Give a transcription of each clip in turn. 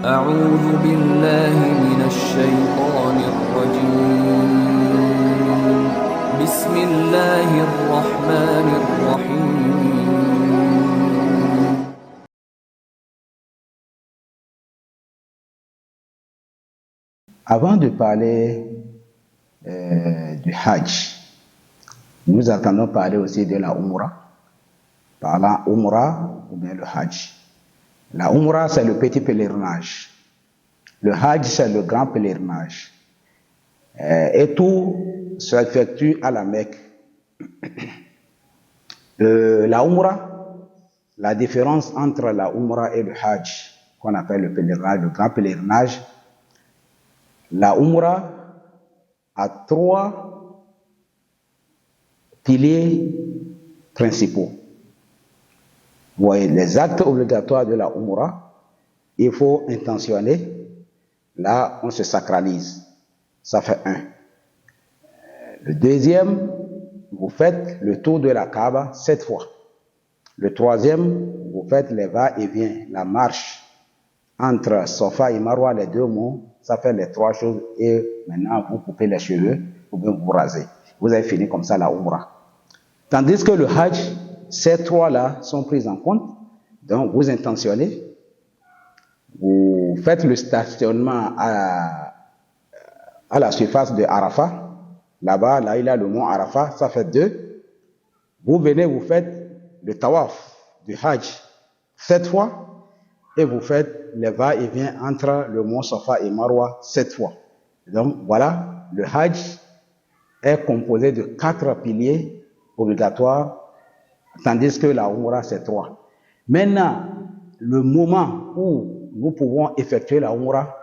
أعوذ بالله من الشيطان الرجيم بسم الله الرحمن الرحيم Avant de parler du Hajj, nous attendons parler aussi de la Umrah. Parlant Umrah ou bien le Hajj. La Umrah, c'est le petit pèlerinage. Le Hajj, c'est le grand pèlerinage. Et tout s'effectue à la Mecque. La Umrah, la différence entre la Umrah et le Hajj, qu'on appelle le pèlerinage, le grand pèlerinage, la Umrah a 3 piliers principaux. Vous voyez, les actes obligatoires de la Umrah, il faut intentionner. Là, on se sacralise. Ça fait 1. Le deuxième, vous faites le tour de la Kaaba 7 fois. Le troisième, vous faites les va-et-vient, la marche entre Safa et Marwa, les 2 mots. Ça fait les 3 choses. Et maintenant, vous coupez les cheveux, ou bien vous rasez. Vous avez fini comme ça la Umrah. Tandis que le Hajj, ces 3-là sont pris en compte. Donc, vous intentionnez, vous faites le stationnement à la surface de Arafat. Là-bas, là, il y a le mont Arafat, ça fait 2. Vous venez, vous faites le tawaf du Hajj 7 fois et vous faites les va-et-vient entre le mont Safa et Marwa 7 fois. Donc, voilà, le Hajj est composé de 4 piliers obligatoires, tandis que la Umrah, c'est 3. Maintenant, le moment où nous pouvons effectuer la Umrah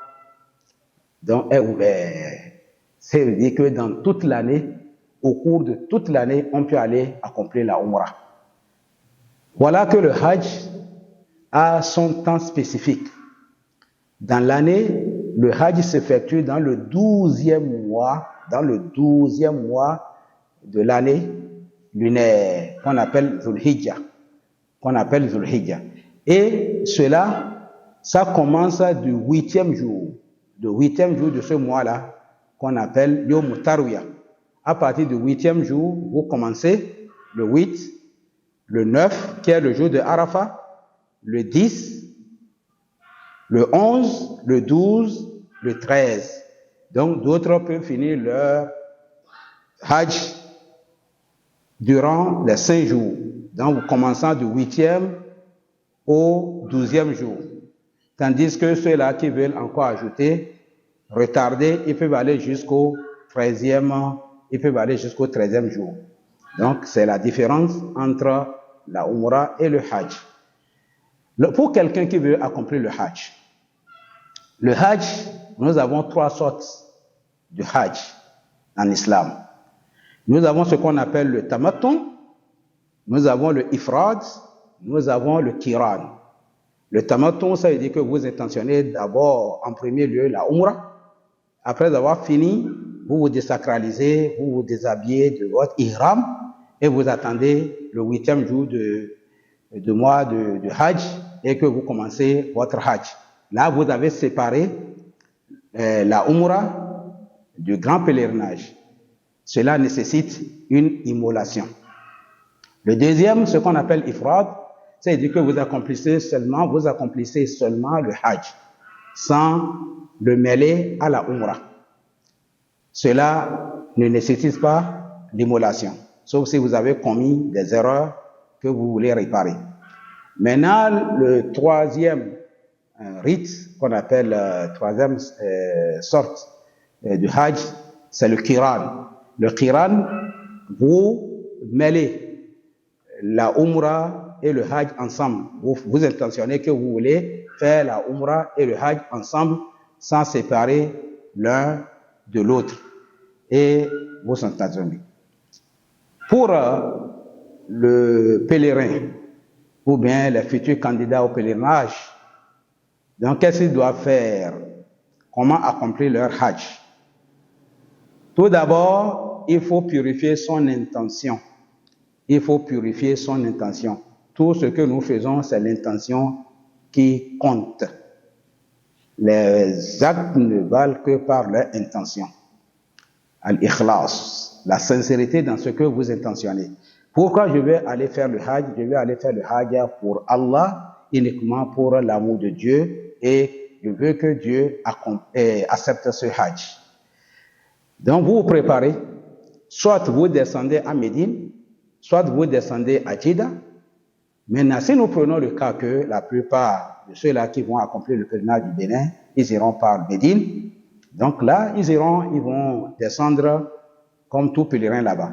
donc, est ouvert. C'est-à-dire que dans toute l'année, au cours de toute l'année, on peut aller accomplir la Umrah. Voilà que le Hajj a son temps spécifique. Dans l'année, le Hajj s'effectue dans le 12e mois, de l'année lunaire, qu'on appelle Dhul Hijjah. Et cela, ça commence du 8e jour. Le 8e jour de ce mois-là, qu'on appelle Yom Tarwiyah. À partir du 8e jour, vous commencez le 8, le 9, qui est le jour de Arafat, le 10, le 11, le 12, le 13. Donc, d'autres peuvent finir leur Hajj durant les 5 jours. Donc, vous commencez du 8e au 12e jour. Tandis que ceux-là qui veulent encore ajouter, retarder, ils peuvent aller jusqu'au 13e jour. Donc, c'est la différence entre la Umrah et le Hajj. Pour quelqu'un qui veut accomplir le Hajj, nous avons 3 sortes de Hajj en islam. Nous avons ce qu'on appelle le Tamattu, nous avons le Ifrad, nous avons le Qiran. Le Tamattu, ça veut dire que vous intentionnez d'abord, en premier lieu, la Umrah. Après avoir fini, vous vous désacralisez, vous vous déshabillez de votre ihram et vous attendez le 8e jour de mois de Hajj et que vous commencez votre Hajj. Là, vous avez séparé la Umrah du grand pèlerinage. Cela nécessite une immolation. Le deuxième, ce qu'on appelle Ifrad, c'est-à-dire que vous accomplissez seulement le Hajj, sans le mêler à la Umrah. Cela ne nécessite pas l'immolation, sauf si vous avez commis des erreurs que vous voulez réparer. Maintenant, le 3e rite, qu'on appelle 3e sorte du Hajj, c'est le Qiran. Le Qiran, vous mêlez la Umrah et le Hajj ensemble. Vous intentionnez que vous voulez faire la Umrah et le Hajj ensemble sans séparer l'un de l'autre. Et vous intentionnez. Pour le pèlerin ou bien les futurs candidats au pèlerinage, donc qu'est-ce qu'ils doivent faire? Comment accomplir leur Hajj? Tout d'abord, il faut purifier son intention. Tout ce que nous faisons, c'est l'intention qui compte. Les actes ne valent que par leur intention. Al-ikhlas, la sincérité dans ce que vous intentionnez. Pourquoi je vais aller faire le hajj? Je vais aller faire le hajj pour Allah, uniquement pour l'amour de Dieu, et je veux que Dieu accepte ce hajj. Donc vous vous préparez, soit vous descendez à Médine, soit vous descendez à Jeddah. Maintenant, si nous prenons le cas que la plupart de ceux-là qui vont accomplir le pèlerinage du Bénin, ils iront par Médine. Donc là, ils vont descendre comme tout pèlerin là-bas.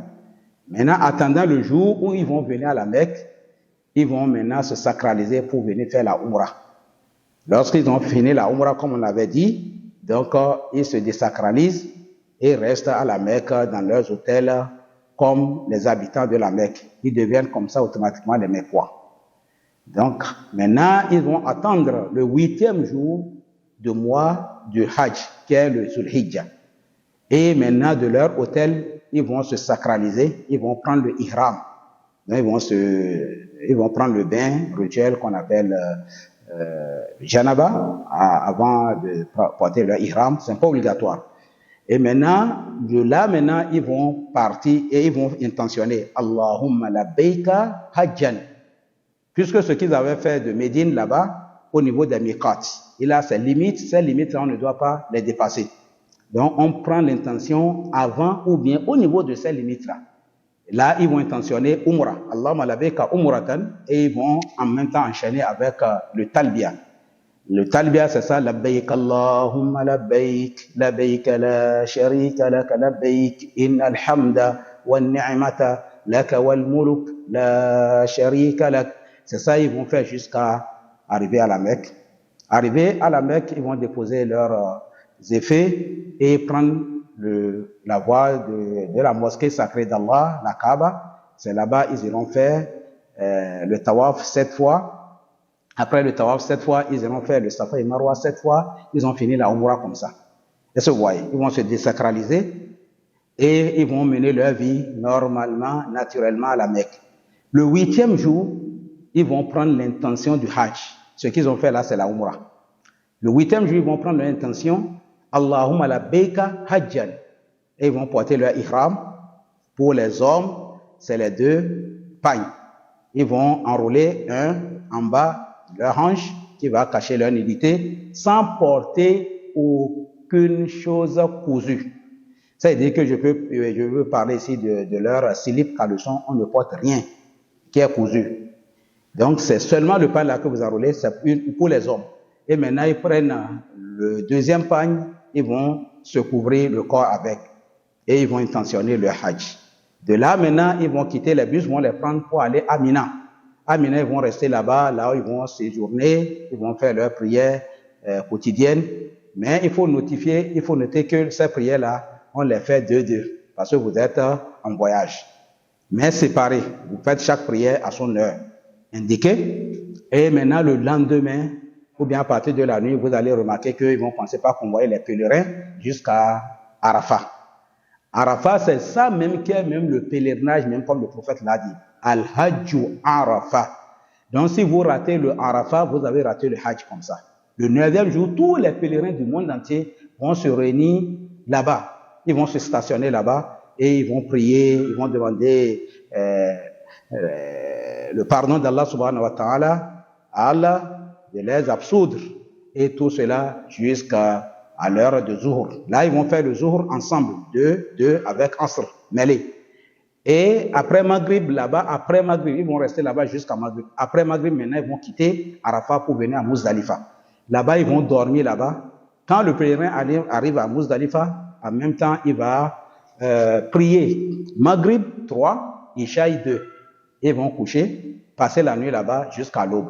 Maintenant, attendant le jour où ils vont venir à la Mecque, ils vont maintenant se sacraliser pour venir faire la Umrah. Lorsqu'ils ont fini la Umrah, comme on l'avait dit, donc ils se désacralisent et restent à la Mecque dans leurs hôtels comme les habitants de la Mecque. Ils deviennent comme ça automatiquement les Mecquois. Donc, maintenant, ils vont attendre le 8e jour du mois du Hajj, qui est le Zulhijjah. Et maintenant, de leur hôtel, ils vont se sacraliser, ils vont prendre le ihram. Donc, ils vont prendre le bain rituel qu'on appelle janaba avant de porter leur ihram. C'est pas obligatoire. Et maintenant, de là, ils vont partir et ils vont intentionner Allahumma labbaika hajjan. Puisque ce qu'ils avaient fait de Médine là-bas, au niveau des miqat, il a ces limites-là, on ne doit pas les dépasser. Donc, on prend l'intention avant ou bien au niveau de ces limites-là. Là, ils vont intentionner Umrah. Allahumma labbaika umratan, et ils vont en même temps enchaîner avec le talbiya. Le talbiya, c'est ça, labbaik Allahumma labbaik, labbaik la sharika laka labbaik, innal hamda wan ni'mata laka wal mulk la sharika lak. C'est ça, ils vont faire jusqu'à arriver à la Mecque. Arriver à la Mecque, ils vont déposer leurs effets et prendre la voie de la mosquée sacrée d'Allah, la Kaaba. C'est là-bas, ils iront faire le tawaf 7 fois. Après le tawaf 7 fois, ils iront faire le Safa et Marwa 7 fois. Ils ont fini la Umrah comme ça. Et ce voyez, ils vont se désacraliser et ils vont mener leur vie normalement, naturellement à la Mecque. Le 8e jour, ils vont prendre l'intention du Hajj. Ce qu'ils ont fait là, c'est la Umrah. Le 8e jour, ils vont prendre l'intention Allahumma labbaika hajjan. Et ils vont porter leur ihram. Pour les hommes, c'est les 2 pagnes. Ils vont enrouler un en bas de leur hanche qui va cacher leur nudité sans porter aucune chose cousue. Ça veut dire que je veux parler ici de leur slip caleçon, on ne porte rien qui est cousu. Donc, c'est seulement le pagne là que vous enroulez, c'est pour les hommes. Et maintenant, ils prennent le 2e pagne, ils vont se couvrir le corps avec. Et ils vont intentionner le Hajj. De là, maintenant, ils vont quitter les bus, vont les prendre pour aller à Mina. À Mina, ils vont rester là-bas, là où ils vont séjourner, ils vont faire leurs prières quotidiennes. Mais il faut noter que ces prières-là, on les fait 2-2, parce que vous êtes en voyage. Mais séparés, vous faites chaque prière à son heure indiquée. Et maintenant, le lendemain, ou bien à partir de la nuit, vous allez remarquer qu'ils vont penser pas convoyer les pèlerins jusqu'à Arafat. Arafat, c'est ça même qui est même le pèlerinage, même comme le prophète l'a dit. Al-Hajju Arafat. Donc, si vous ratez le Arafat, vous avez raté le Hajj comme ça. Le 9e jour, tous les pèlerins du monde entier vont se réunir là-bas. Ils vont se stationner là-bas et ils vont prier, ils vont demander le pardon d'Allah subhanahu wa ta'ala, à Allah de les absoudre. Et tout cela jusqu'à l'heure de Zuhur. Là, ils vont faire le Zuhur ensemble, deux avec Asr, mêlés. Et après Maghrib, là-bas, ils vont rester là-bas jusqu'à Maghrib. Après Maghrib, maintenant, ils vont quitter Arafat pour venir à Muzdalifa. Là-bas, ils vont dormir là-bas. Quand le pèlerin arrive à Muzdalifa, en même temps, il va prier Maghrib 3, Ishaï 2. Ils vont coucher, passer la nuit là-bas jusqu'à l'aube.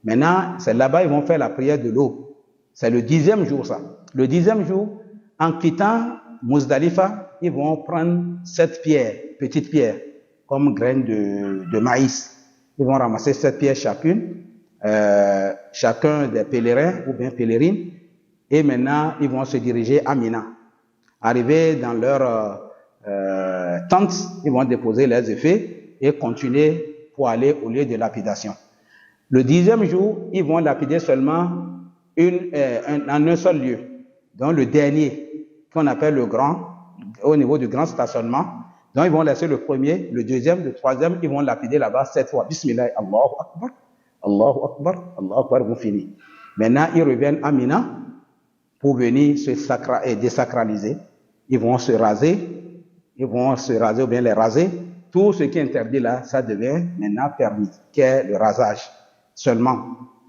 Maintenant, c'est là-bas ils vont faire la prière de l'aube. C'est le 10e jour, ça. Le 10e jour, en quittant Muzdalifa, ils vont prendre 7 pierres, petites pierres, comme graines de maïs. Ils vont ramasser 7 pierres chacune, chacun des pèlerins ou bien pèlerines. Et maintenant, ils vont se diriger à Mina. Arrivés dans leur tente, ils vont déposer leurs effets et continuer pour aller au lieu de lapidation. Le 10e jour, ils vont lapider seulement en un seul lieu. Donc le dernier, qu'on appelle le grand, au niveau du grand stationnement. Donc ils vont laisser le premier, le deuxième, le troisième, ils vont lapider là-bas 7 fois. Bismillah, Allahu Akbar, Allahu Akbar, Allahu Akbar, ils vont finir. Maintenant, ils reviennent à Mina pour venir se désacraliser. Ils vont se raser ou bien les raser. Tout ce qui est interdit là, ça devient maintenant permis, qui est le rasage seulement.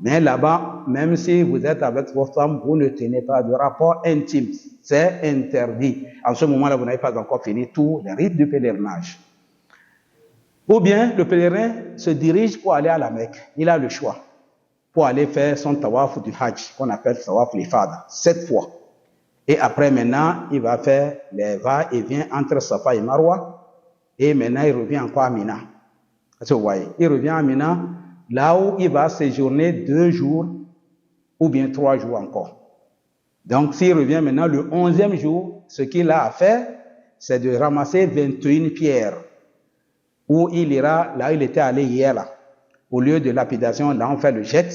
Mais là-bas, même si vous êtes avec votre femme, vous ne tenez pas de rapport intime. C'est interdit. En ce moment-là, vous n'avez pas encore fini tous les rites du pèlerinage. Ou bien, le pèlerin se dirige pour aller à la Mecque. Il a le choix pour aller faire son tawaf du Hajj, qu'on appelle tawaf l'ifada, 7 fois. Et après, maintenant, il va faire les va-et-vient entre Safa et Marwa. Et maintenant, il revient encore à Mina. Vous voyez, il revient à Mina, là où il va séjourner 2 jours ou bien 3 jours encore. Donc, s'il revient maintenant le 11e jour, ce qu'il a à faire, c'est de ramasser 21 pierres. Où il ira, là où il était allé hier, là. Au lieu de lapidation, là on fait le jet.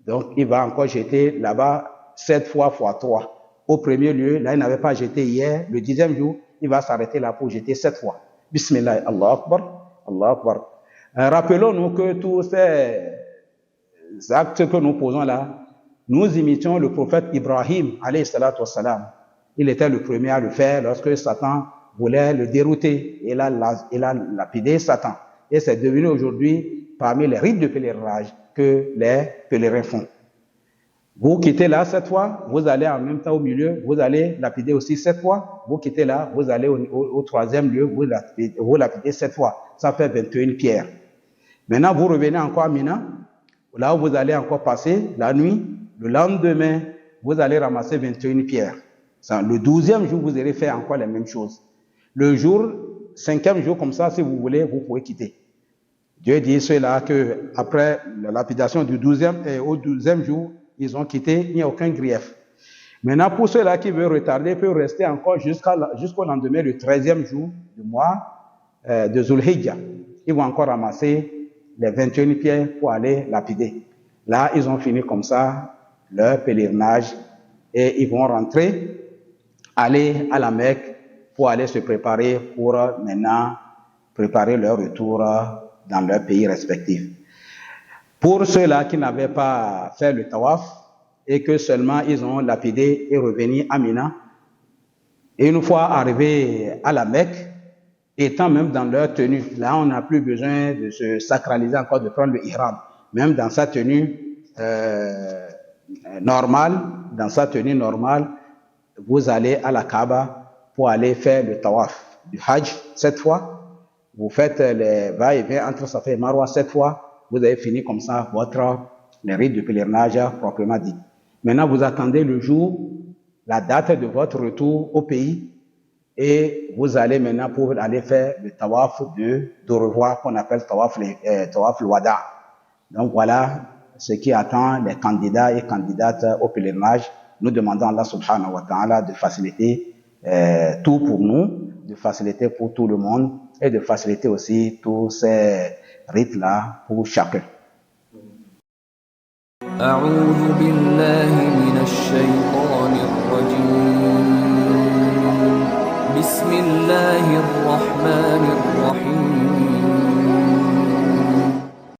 Donc, il va encore jeter là-bas 7 fois x 3. Au premier lieu, là il n'avait pas jeté hier. Le 10e jour, il va s'arrêter là pour jeter 7 fois. Bismillah, Allahu Akbar, Allahu Akbar. Rappelons-nous que tous ces actes que nous posons là, nous imitions le prophète Ibrahim, alayhi salatu wassalam. Il était le premier à le faire lorsque Satan voulait le dérouter. Il a lapidé Satan. Et c'est devenu aujourd'hui parmi les rites de pèlerinage que les pèlerins font. Vous quittez là 7 fois, vous allez en même temps au milieu, vous allez lapider aussi 7 fois. Vous quittez là, vous allez au 3e lieu, vous lapidez 7 fois. Ça fait 21 pierres. Maintenant, vous revenez encore à Mina, là où vous allez encore passer la nuit. Le lendemain, vous allez ramasser 21 pierres. Le 12e jour, vous allez faire encore la même chose. Le 5e jour, comme ça, si vous voulez, vous pouvez quitter. Dieu dit cela que après la lapidation du 12e et au 12e jour, ils ont quitté, il n'y a aucun grief. Maintenant, pour ceux-là qui veulent retarder, peuvent rester encore jusqu'au lendemain, le 13e jour du mois de Zulhijjah. Ils vont encore ramasser les 21 pierres pour aller lapider. Là, ils ont fini comme ça leur pèlerinage et ils vont rentrer, aller à la Mecque pour aller se préparer pour maintenant préparer leur retour dans leur pays respectif. Pour ceux-là qui n'avaient pas fait le tawaf et que seulement ils ont lapidé et revenu à Mina, et une fois arrivés à la Mecque, étant même dans leur tenue, là on n'a plus besoin de se sacraliser encore, de prendre le ihram, même dans sa tenue normale, vous allez à la Kaaba pour aller faire le tawaf du Hajj 7 fois. Vous faites les va-et-vient entre Safa et Marwa 7 fois. Vous avez fini comme ça les rites du pèlerinage proprement dit. Maintenant, vous attendez le jour, la date de votre retour au pays et vous allez maintenant pour aller faire le tawaf de revoir qu'on appelle tawaf al-wada. Donc voilà ce qui attend les candidats et candidates au pèlerinage. Nous demandons à Allah subhanahu wa ta'ala de faciliter tout pour nous, de faciliter pour tout le monde et de faciliter aussi tous ces rites-là pour chacun. أعوذ بالله من الشيطان الرجيم بسم الله الرحمن الرحيم